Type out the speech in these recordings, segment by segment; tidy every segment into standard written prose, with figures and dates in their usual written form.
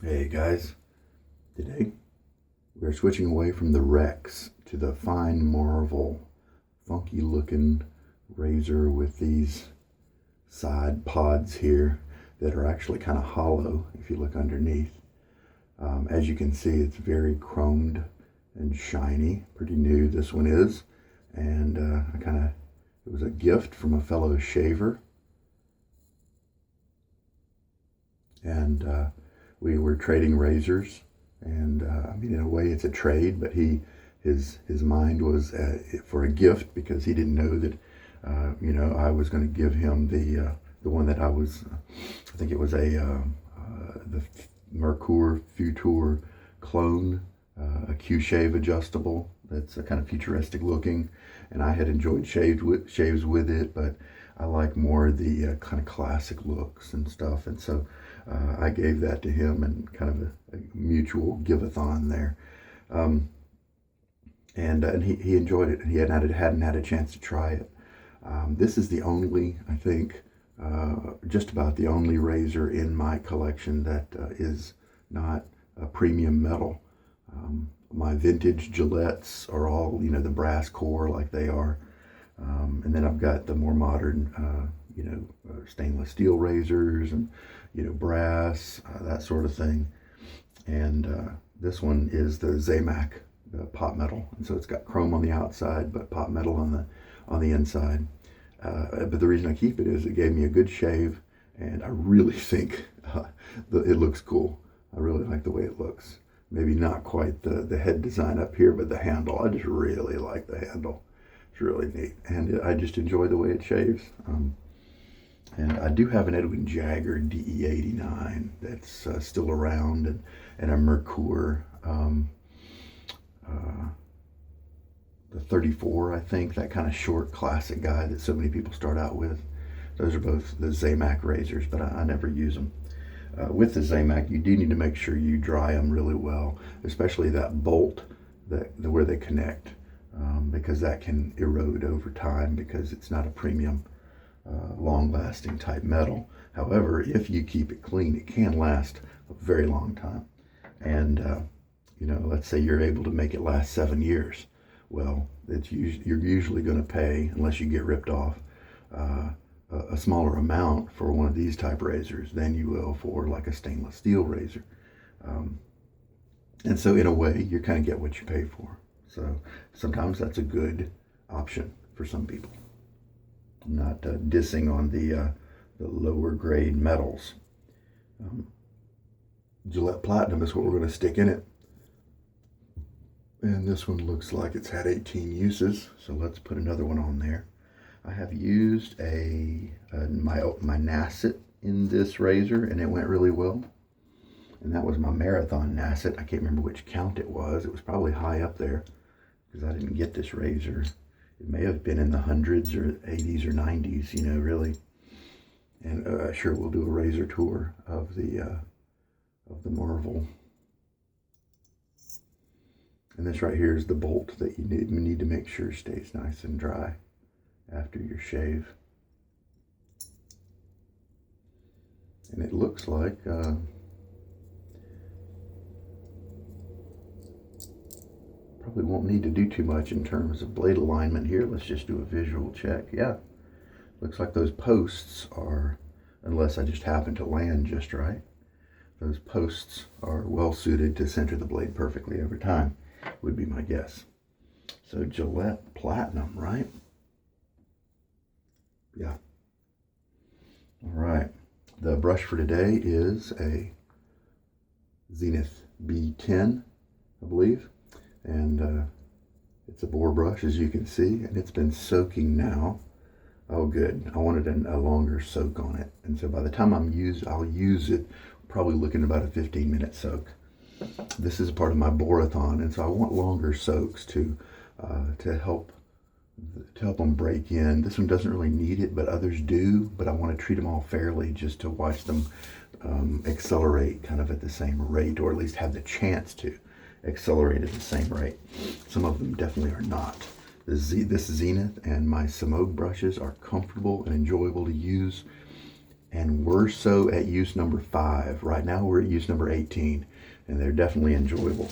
Hey guys, today we're switching away from the Rex to the fine Marvel, funky looking razor with these side pods here that are actually kind of hollow if you look underneath. As you can see, it's very chromed and shiny, pretty new this one is, and it was a gift from a fellow shaver, and we were trading razors, and I mean, in a way, it's a trade. But his mind was for a gift because he didn't know that I was going to give him the one that I think it was the Mercure Futur clone, a Q-shave adjustable. That's a kind of futuristic looking, and I had enjoyed shaves with it, but I like more the kind of classic looks and stuff, and so I gave that to him, and kind of a mutual give-a-thon there. Um, and he enjoyed it, and he hadn't had a chance to try it. This is the only, I think, just about the only razor in my collection that is not a premium metal. My vintage Gillettes are all, the brass core like they are. And then I've got the more modern, stainless steel razors and, brass, that sort of thing. And this one is the zamak, the pot metal. And so it's got chrome on the outside, but pot metal on the inside. But the reason I keep it is it gave me a good shave, and I really think it looks cool. I really like the way it looks. Maybe not quite the head design up here, but the handle. I just really like the handle. It's really neat, and I just enjoy the way it shaves. And I do have an Edwin Jagger DE89 that's still around, and a Mercure, the 34, I think, that kind of short classic guy that so many people start out with. Those are both the Zamak razors, but I never use them. With the Zamak, you do need to make sure you dry them really well, especially that bolt where they connect, because that can erode over time because it's not a premium, long-lasting type metal. However, if you keep it clean, it can last a very long time. And let's say you're able to make it last 7 years. Well, you're usually going to pay, unless you get ripped off, a smaller amount for one of these type razors than you will for like a stainless steel razor. And so in a way, you kind of get what you pay for. So sometimes that's a good option for some people. I'm not dissing on the lower grade metals. Gillette Platinum is what we're going to stick in it. And this one looks like it's had 18 uses, so let's put another one on there. I have used my Nasset in this razor, and it went really well. And that was my Marathon Nasset. I can't remember which count it was. It was probably high up there because I didn't get this razor. It may have been in the hundreds or 80s or 90s, really. And sure, we'll do a razor tour of the Marvel. And this right here is the bolt that you need to make sure stays nice and dry after your shave. And it looks like probably won't need to do too much in terms of blade alignment here. Let's just do a visual check. Yeah, looks like those posts are, unless I just happen to land just right, those posts are well suited to center the blade perfectly over time, would be my guess. So Gillette Platinum, right? Yeah. All right. The brush for today is a Zenith B10, I believe. And it's a boar brush, as you can see, and it's been soaking now. Oh, good. I wanted a longer soak on it. And so by the time I'll use it, probably looking at about a 15-minute soak. This is part of my borathon, and so I want longer soaks to help them break in. This one doesn't really need it, but others do. But I want to treat them all fairly, just to watch them accelerate kind of at the same rate, or at least have the chance to accelerate at the same rate. Some of them definitely are not. This Zenith and my Seafarer brushes are comfortable and enjoyable to use, and we're so at use number 5. Right now we're at use number 18, and they're definitely enjoyable.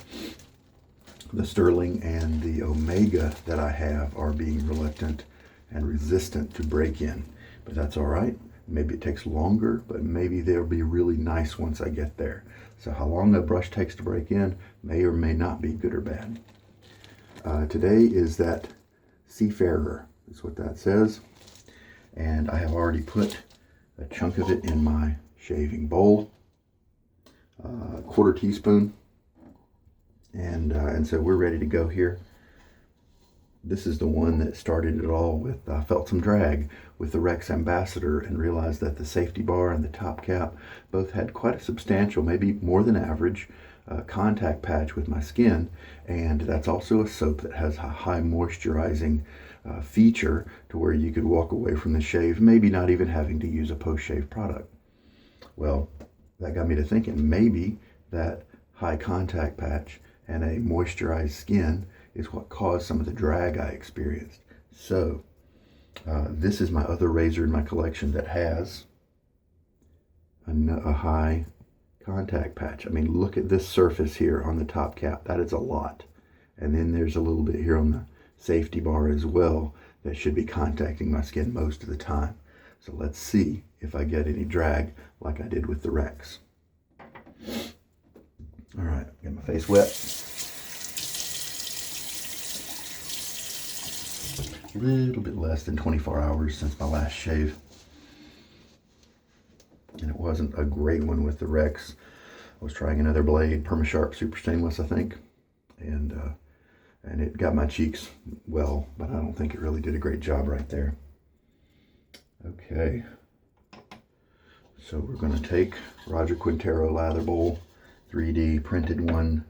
The sterling and the omega that I have are being reluctant and resistant to break in, but that's all right. Maybe it takes longer, but maybe they'll be really nice once I get there. So how long a brush takes to break in may or may not be good or bad. Today is that Seafarer, is what that says. And I have already put a chunk of it in my shaving bowl, a quarter teaspoon. And so we're ready to go here. This is the one that started it all with, I felt some drag with the Rex Ambassador and realized that the safety bar and the top cap both had quite a substantial, maybe more than average, contact patch with my skin. And that's also a soap that has a high moisturizing feature to where you could walk away from the shave, maybe not even having to use a post-shave product. Well, that got me to thinking maybe that high contact patch and a moisturized skin is what caused some of the drag I experienced. So this is my other razor in my collection that has a high contact patch. I mean, look at this surface here on the top cap. That is a lot. And then there's a little bit here on the safety bar as well that should be contacting my skin most of the time. So let's see if I get any drag like I did with the Rex. All right, get my face wet. A little bit less than 24 hours since my last shave. And it wasn't a great one with the Rex. I was trying another blade, Perma-Sharp Super Stainless, I think. And it got my cheeks well, but I don't think it really did a great job right there. Okay. So we're going to take Roger Quintero Lather Bowl, 3D printed one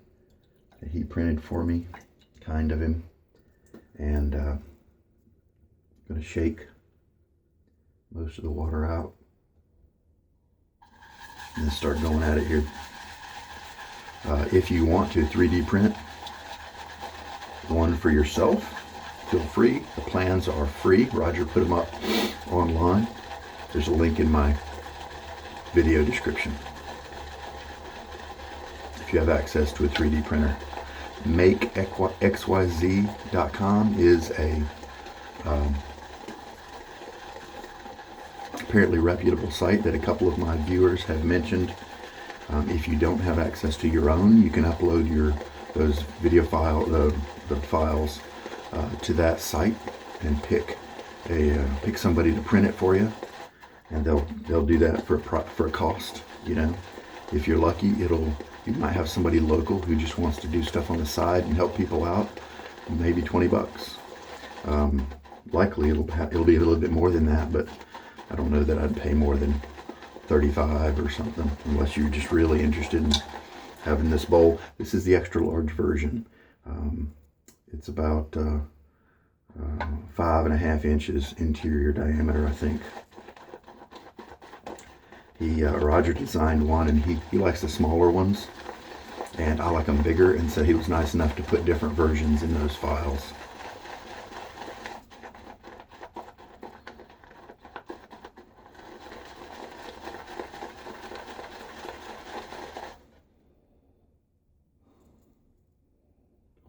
that he printed for me, kind of him. And I'm going to shake most of the water out. And then start going at it here. If you want to 3D print one for yourself, feel free. The plans are free. Roger put them up online. There's a link in my video description. If you have access to a 3D printer, makexyz.com is a apparently reputable site that a couple of my viewers have mentioned. If you don't have access to your own, you can upload those video the files to that site and pick somebody to print it for you, and they'll do that for a cost. You know, if you're lucky, you might have somebody local who just wants to do stuff on the side and help people out. Maybe $20. Likely it'll be a little bit more than that, but I don't know that I'd pay more than $35 or something, unless you're just really interested in having this bowl. This is the extra large version. It's about 5.5 inches interior diameter, I think. Roger designed one, and he likes the smaller ones, and I like them bigger, and so he was nice enough to put different versions in those files.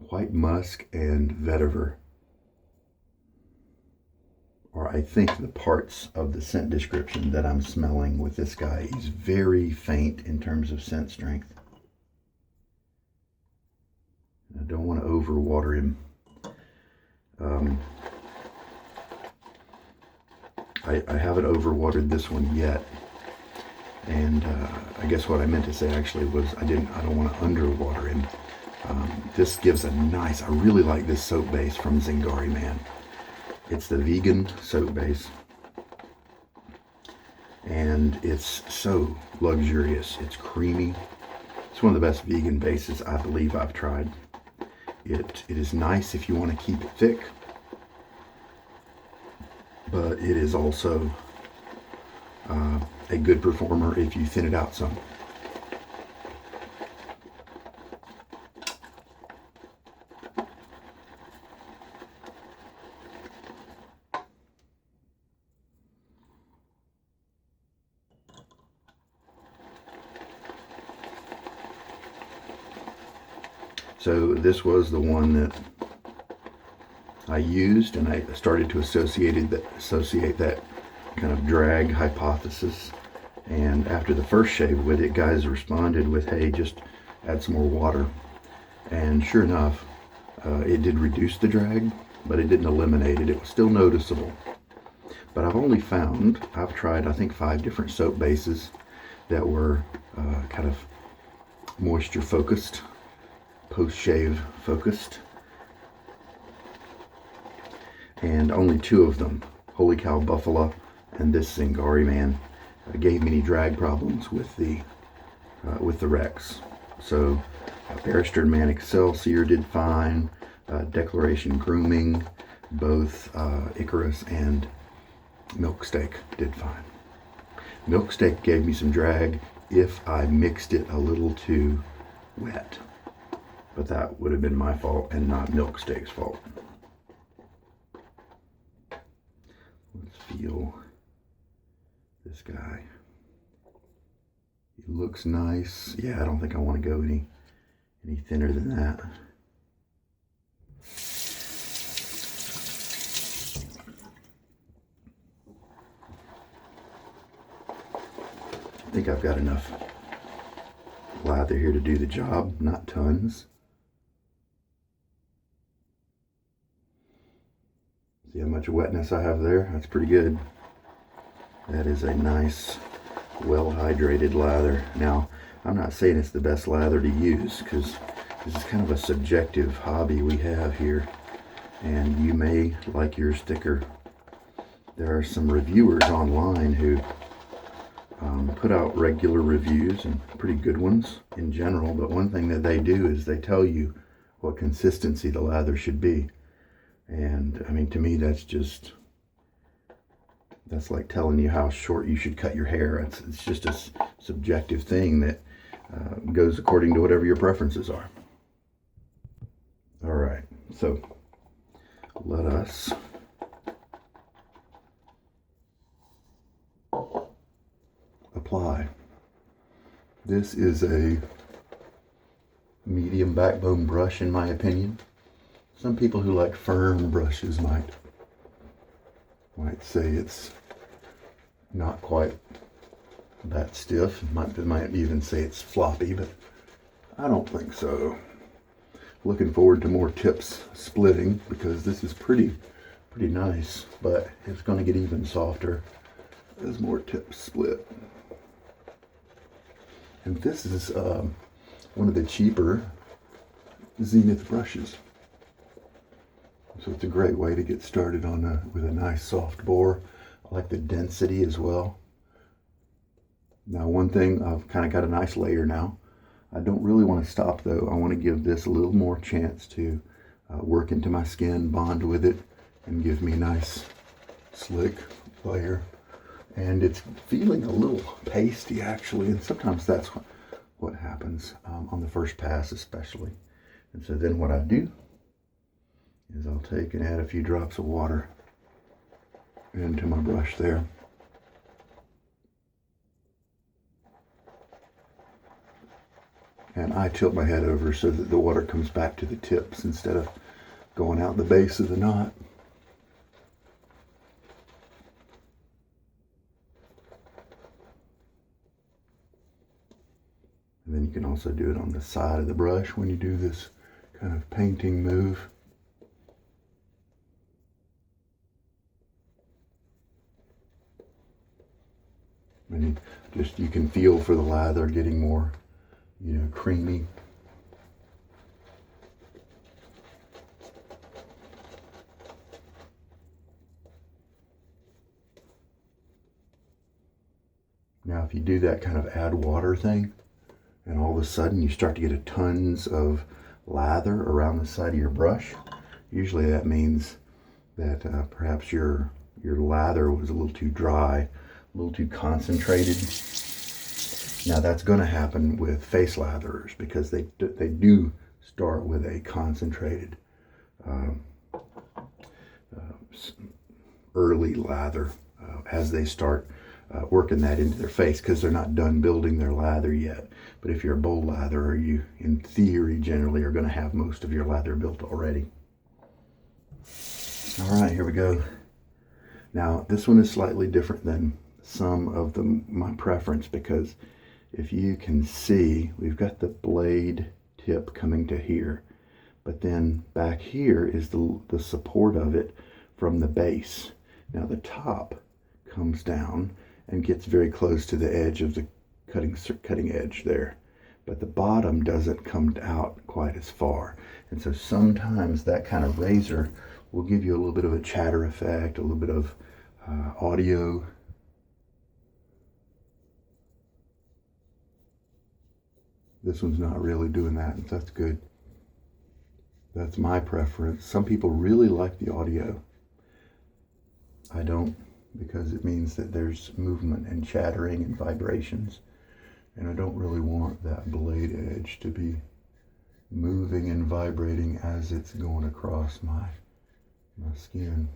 White musk and vetiver are, I think, the parts of the scent description that I'm smelling with this guy. He's very faint in terms of scent strength. I don't want to overwater him. I haven't overwatered this one yet, and I guess what I meant to say actually was I don't want to underwater him. This gives a nice, I really like this soap base from Zingari Mann. It's the vegan soap base, and it's so luxurious. It's creamy. It's one of the best vegan bases I believe I've tried. It is nice if you want to keep it thick, but it is also a good performer if you thin it out some. So this was the one that I used, and I started to associate that kind of drag hypothesis. And after the first shave with it, guys responded with, hey, just add some more water. And sure enough, it did reduce the drag, but it didn't eliminate it. It was still noticeable. But I've tried, I think, 5 different soap bases that were kind of moisture focused, post-shave focused. And only 2 of them, Holy Cow Buffalo and this Zingari Man, gave me any drag problems with the Rex. So Barrister and Mann Excelsior did fine. Declaration Grooming, both Icarus and Milksteak did fine. Milksteak gave me some drag if I mixed it a little too wet, but that would have been my fault and not Milksteak's fault. Let's feel this guy. He looks nice. Yeah, I don't think I want to go any thinner than that. I think I've got enough lather here to do the job, not tons. See how much wetness I have there? That's pretty good. That is a nice, well-hydrated lather. Now, I'm not saying it's the best lather to use, because this is kind of a subjective hobby we have here, and you may like yours thicker. There are some reviewers online who put out regular reviews, and pretty good ones in general, but one thing that they do is they tell you what consistency the lather should be. And I mean, to me, that's like telling you how short you should cut your hair. It's just a subjective thing that goes according to whatever your preferences are. All right, so let us apply. This is a medium backbone brush, in my opinion. Some people who like firm brushes might say it's not quite that stiff. They might even say it's floppy, but I don't think so. Looking forward to more tips splitting, because this is pretty nice, but it's going to get even softer as more tips split. And this is one of the cheaper Zenith brushes. So it's a great way to get started with a nice soft bore. I like the density as well. Now, one thing, I've kind of got a nice layer now. I don't really want to stop though. I want to give this a little more chance to work into my skin, bond with it, and give me a nice slick layer. And it's feeling a little pasty actually, and sometimes that's what happens on the first pass especially. And so then what I do is I'll take and add a few drops of water into my brush there. And I tilt my head over so that the water comes back to the tips instead of going out the base of the knot. And then you can also do it on the side of the brush when you do this kind of painting move. And you can feel for the lather getting more, creamy. Now, if you do that kind of add water thing, and all of a sudden you start to get a tons of lather around the side of your brush, usually that means that perhaps your lather was a little too dry, a little too concentrated. Now that's going to happen with face latherers, because they do start with a concentrated early lather as they start working that into their face because they're not done building their lather yet. But if you're a bowl latherer, you, in theory, generally are going to have most of your lather built already. All right, here we go. Now, this one is slightly different than some of my preference, because if you can see, we've got the blade tip coming to here, but then back here is the support of it from the base. Now the top comes down and gets very close to the edge of the cutting edge there, but the bottom doesn't come out quite as far. And so sometimes that kind of razor will give you a little bit of a chatter effect, a little bit of audio. This one's not really doing that. That's good. That's my preference. Some people really like the audio. I don't, because it means that there's movement and chattering and vibrations. And I don't really want that blade edge to be moving and vibrating as it's going across my skin.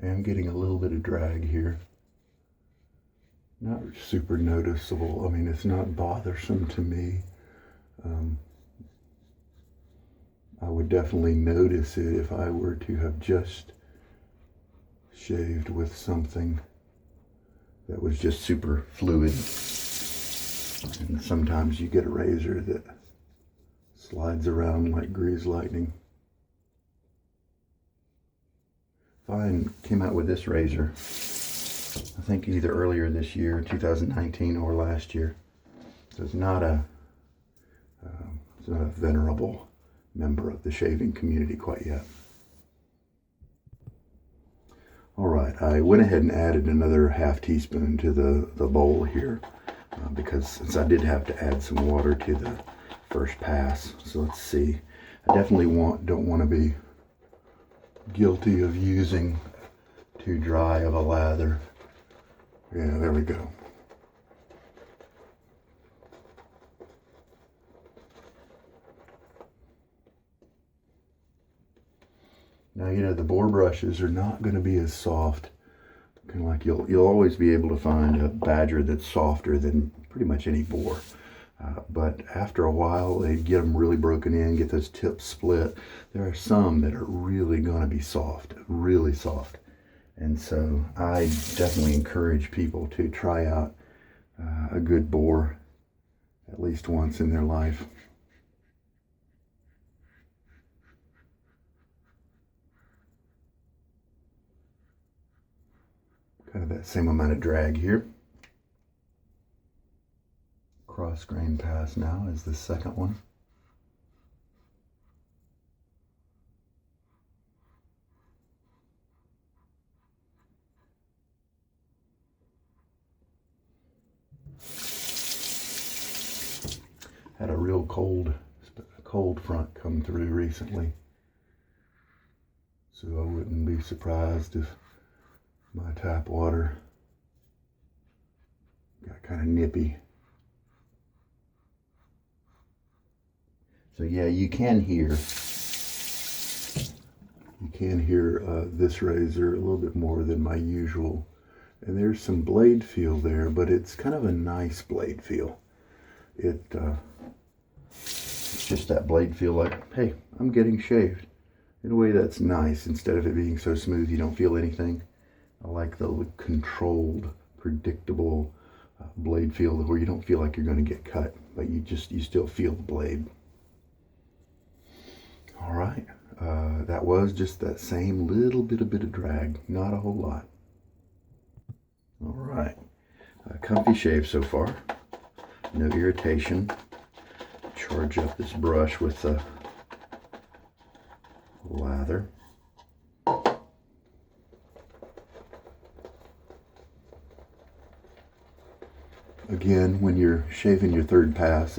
I am getting a little bit of drag here. Not super noticeable. I mean, it's not bothersome to me. I would definitely notice it if I were to have just shaved with something that was just super fluid. And sometimes you get a razor that slides around like grease lightning. Fine came out with this razor, I think either earlier this year, 2019, or last year. So it's not a venerable member of the shaving community quite yet. All right, I went ahead and added another half teaspoon to the bowl here because since I did have to add some water to the first pass. So let's see. I definitely don't want to be guilty of using too dry of a lather. Yeah, there we go. Now, you know, the boar brushes are not going to be as soft. Kind of like you'll always be able to find a badger that's softer than pretty much any boar. But after a while, they get them really broken in, get those tips split. There are some that are really going to be soft, really soft. And so I definitely encourage people to try out a good boar at least once in their life. Kind of that same amount of drag here. Cross grain pass now is the second one. Had a real cold front come through recently, so I wouldn't be surprised if my tap water got kind of nippy. So yeah, you can hear this razor a little bit more than my usual, and there's some blade feel there, but it's kind of a nice blade feel. It's just that blade feel like, hey, I'm getting shaved. In a way that's nice. Instead of it being so smooth you don't feel anything. I like the controlled, predictable blade feel where you don't feel like you're going to get cut, but you still feel the blade. All right, that was just that same little bit of drag, not a whole lot. All right, comfy shave so far, no irritation. Charge up this brush with the lather. Again, when you're shaving your third pass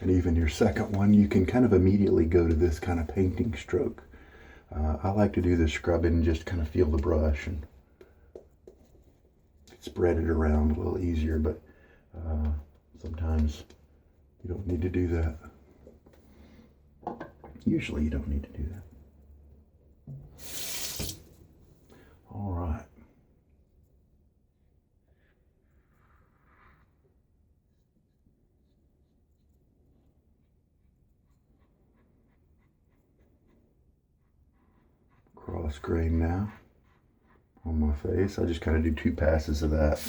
and even your second one, you can kind of immediately go to this kind of painting stroke. I like to do the scrubbing and just kind of feel the brush and spread it around a little easier, but sometimes you don't need to do that. Usually you don't need to do that. All right. Cross grain now on my face. I just kind of do 2 passes of that.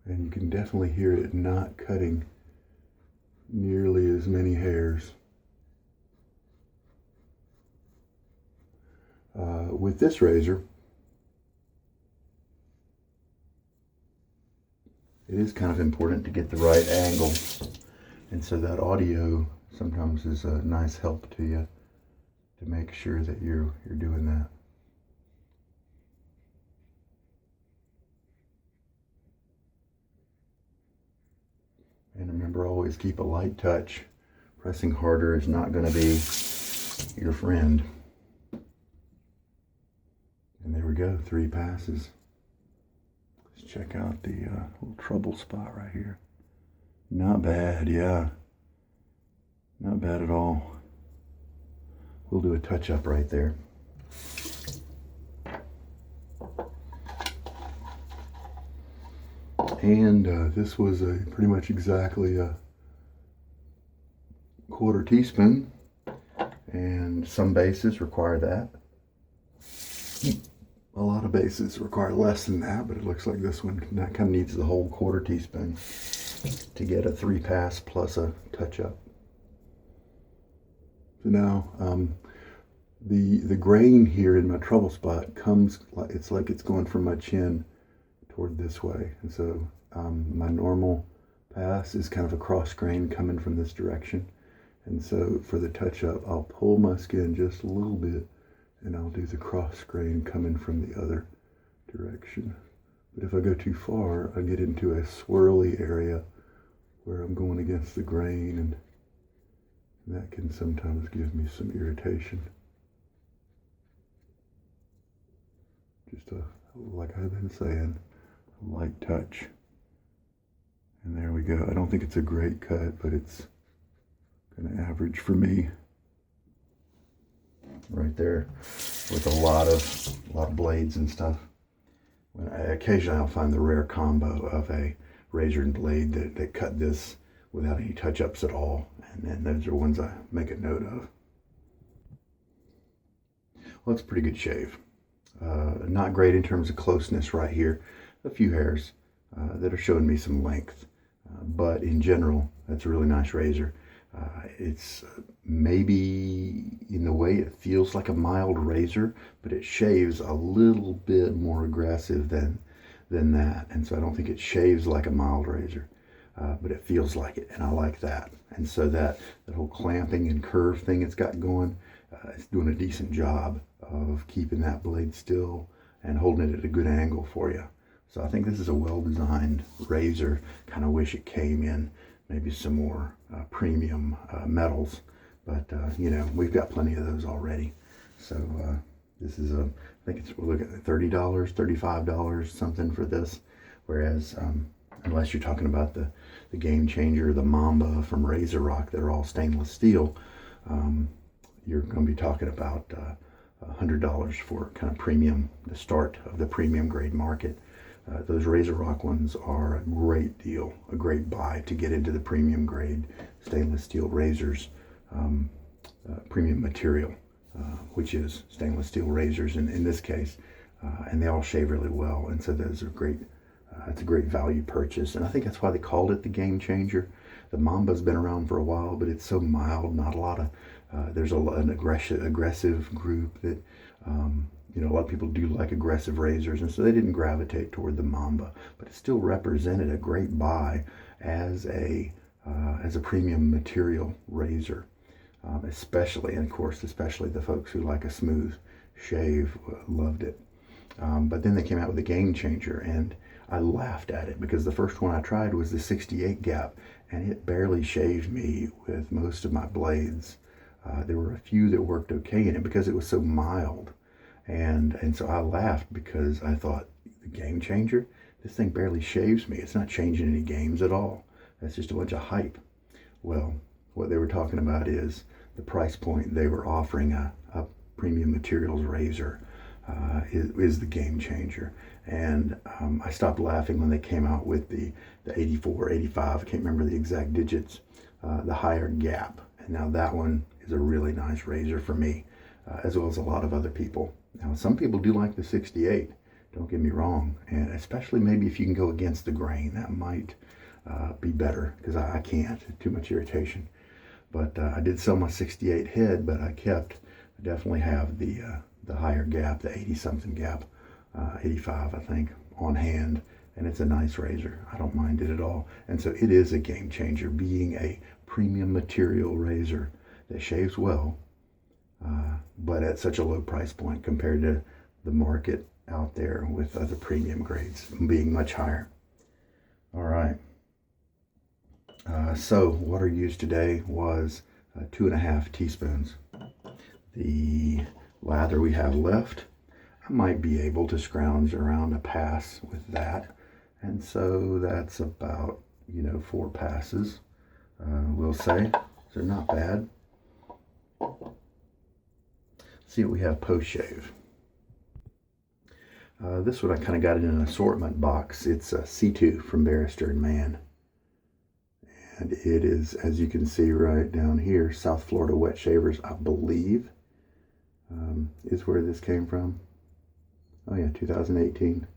And you can definitely hear it not cutting nearly as many hairs. With this razor, it is kind of important to get the right angle, and so that audio sometimes is a nice help to you to make sure that you're doing that. And remember, always keep a light touch. Pressing harder is not going to be your friend. And there we go, 3 passes. Let's check out the little trouble spot right here. Not bad, yeah. Not bad at all. We'll do a touch-up right there. And this was pretty much exactly a 1/4 teaspoon. And some bases require that. A lot of bases require less than that, but it looks like this one kind of needs the whole 1/4 teaspoon to get a 3 pass plus a touch-up. So now, the grain here in my trouble spot comes, it's like it's going from my chin toward this way. And so my normal pass is kind of a cross grain coming from this direction. And so for the touch-up, I'll pull my skin just a little bit, and I'll do the cross grain coming from the other direction. But if I go too far, I get into a swirly area where I'm going against the grain, and that can sometimes give me some irritation. Just like I've been saying, a light touch. And there we go. I don't think it's a great cut, but it's kind of average for me. Right there, with a lot of blades and stuff. Occasionally I'll find the rare combo of a razor and blade that cut this without any touch-ups at all, and then those are ones I make a note of. Well, it's a pretty good shave. Not great in terms of closeness right here. A few hairs that are showing me some length, but in general, that's a really nice razor. It's maybe in the way it feels like a mild razor, but it shaves a little bit more aggressive than that. And so I don't think it shaves like a mild razor, but it feels like it, and I like that. And so that whole clamping and curve thing it's got going, it's doing a decent job of keeping that blade still and holding it at a good angle for you. So I think this is a well-designed razor. Kind of wish it came in maybe some more premium metals, but you know, we've got plenty of those already. So this is I think it's, we'll look at $30, $35, something for this. Whereas unless you're talking about the Game Changer, the Mamba from Razor Rock, they're all stainless steel. You're going to be talking about $100 for kind of premium, the start of the premium grade market. Those Razor Rock ones are a great deal, a great buy to get into the premium grade stainless steel razors, premium material, which is stainless steel razors in this case, and they all shave really well, and so those are great. It's a great value purchase, and I think that's why they called it the Game Changer. The Mamba's been around for a while, but it's so mild, not a lot of, there's an aggressive group that, you know, a lot of people do like aggressive razors, and so they didn't gravitate toward the Mamba, but it still represented a great buy as a premium material razor, especially, and of course, especially the folks who like a smooth shave loved it. But then they came out with the Game Changer, and I laughed at it because the first one I tried was the 68 gap, and it barely shaved me with most of my blades. There were a few that worked okay in it because it was so mild. And so I laughed because I thought, the Game Changer, this thing barely shaves me. It's not changing any games at all. That's just a bunch of hype. Well, what they were talking about is the price point they were offering a premium materials razor is the game changer. And I stopped laughing when they came out with the 84, 85, I can't remember the exact digits, the higher gap. And now that one is a really nice razor for me, as well as a lot of other people. Now, some people do like the 68, don't get me wrong, and especially maybe if you can go against the grain, that might be better, because I can't, too much irritation. But I did sell my 68 head, but I definitely have the higher gap, the 80-something gap, 85, I think, on hand, and it's a nice razor. I don't mind it at all. And so it is a game changer, being a premium material razor that shaves well, but at such a low price point compared to the market out there with other premium grades being much higher. All right. So water used today was 2.5 teaspoons. The lather we have left, I might be able to scrounge around a pass with that. And so that's about, 4 passes, we'll say. So not bad. See what we have post-shave. This one I kind of got in an assortment box. It's a C2 from Barrister and Mann. And it is, as you can see right down here, South Florida Wet Shavers, I believe, is where this came from. Oh yeah, 2018.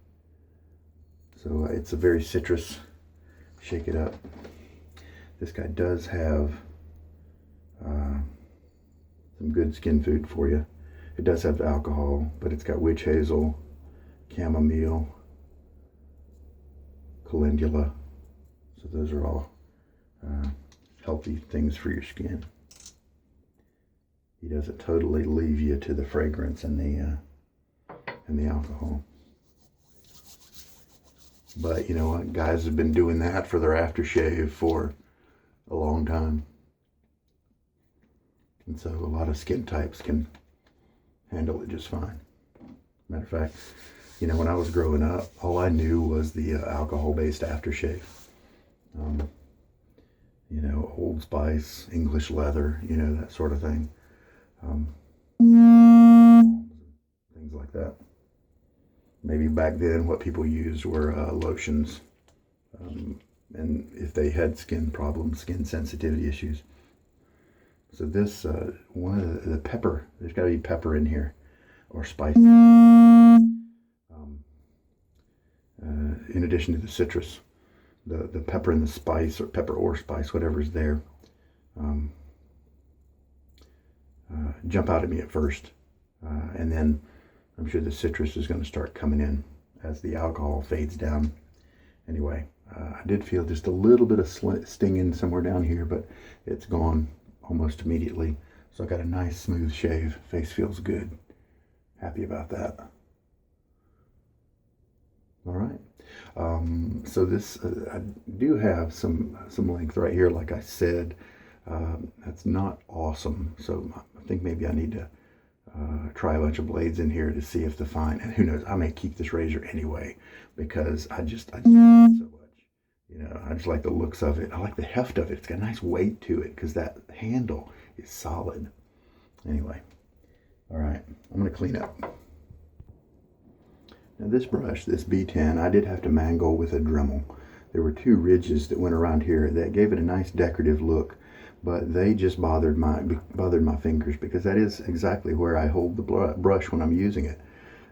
So it's a very citrus. Shake it up. This guy does have some good skin food for you. It does have alcohol, but it's got witch hazel, chamomile, calendula. So those are all healthy things for your skin. He doesn't totally leave you to the fragrance and the alcohol. But you know what? Guys have been doing that for their aftershave for a long time. And so a lot of skin types can handle it just fine. Matter of fact, when I was growing up, all I knew was the alcohol-based aftershave. Old Spice, English Leather, that sort of thing. Things like that. Maybe back then what people used were lotions. And if they had skin problems, skin sensitivity issues. So this, one of the pepper, there's got to be pepper in here, or spice. In addition to the citrus, the pepper and the spice, or pepper or spice, whatever's there, jump out at me at first. And then I'm sure the citrus is going to start coming in as the alcohol fades down. Anyway, I did feel just a little bit of stinging somewhere down here, but it's gone almost immediately. So I got a nice smooth shave. Face feels good. Happy about that. All right. So this, I do have some length right here, like I said. That's not awesome. So I think maybe I need to try a bunch of blades in here to see if the fine, and who knows, I may keep this razor anyway, because I just love it so much. I just like the looks of it. I like the heft of it. It's got a nice weight to it because that handle is solid. Anyway, all right, I'm going to clean up. Now this brush, this B10, I did have to mangle with a Dremel. There were 2 ridges that went around here that gave it a nice decorative look, but they just bothered my fingers, because that is exactly where I hold the brush when I'm using it.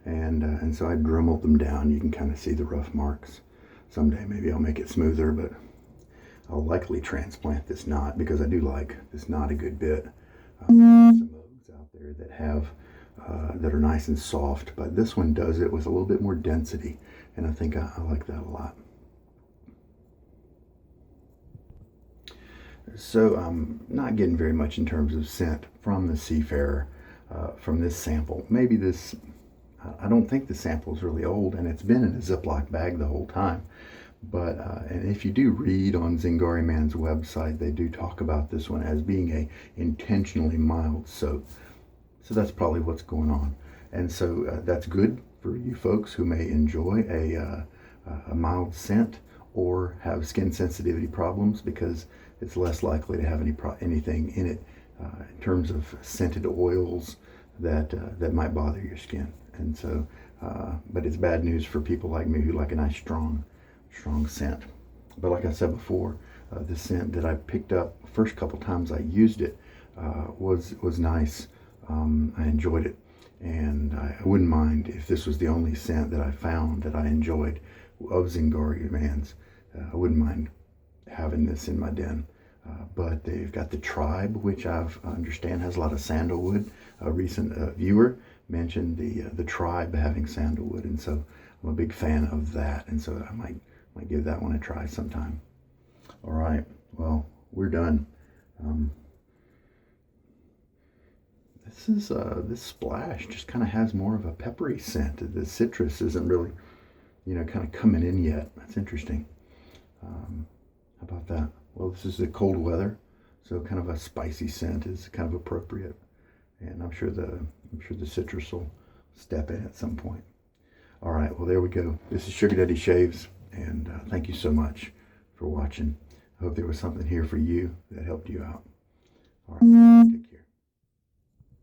And so I dremeled them down. You can kind of see the rough marks. Someday maybe I'll make it smoother, but I'll likely transplant this knot, because I do like this knot a good bit. Some Oaks out there that have that are nice and soft, but this one does it with a little bit more density, and I think I like that a lot. So I'm not getting very much in terms of scent from the Seafarer, from this sample. Maybe this, I don't think the sample is really old, and it's been in a Ziploc bag the whole time. But and if you do read on Zingari Mann's website, they do talk about this one as being a intentionally mild soap. So that's probably what's going on. And so that's good for you folks who may enjoy a a mild scent or have skin sensitivity problems, because it's less likely to have anything in it in terms of scented oils that might bother your skin. And so, but it's bad news for people like me who like a nice strong scent. But like I said before, the scent that I picked up first couple times I used it was nice. I enjoyed it, and I wouldn't mind if this was the only scent that I found that I enjoyed of Zingari Mann's. I wouldn't mind having this in my den. But they've got the Tribe, which I understand has a lot of sandalwood. A recent viewer mentioned the Tribe having sandalwood, and so I'm a big fan of that, and so I might give that one a try sometime. All right, well, we're done. This splash just kind of has more of a peppery scent. The citrus isn't really, kind of coming in yet. That's interesting. How about that? Well, this is the cold weather, so kind of a spicy scent is kind of appropriate, and I'm sure the citrus will step in at some point. All right, well, there we go. This is Sugar Daddy Shaves, and thank you so much for watching. I hope there was something here for you that helped you out. All right.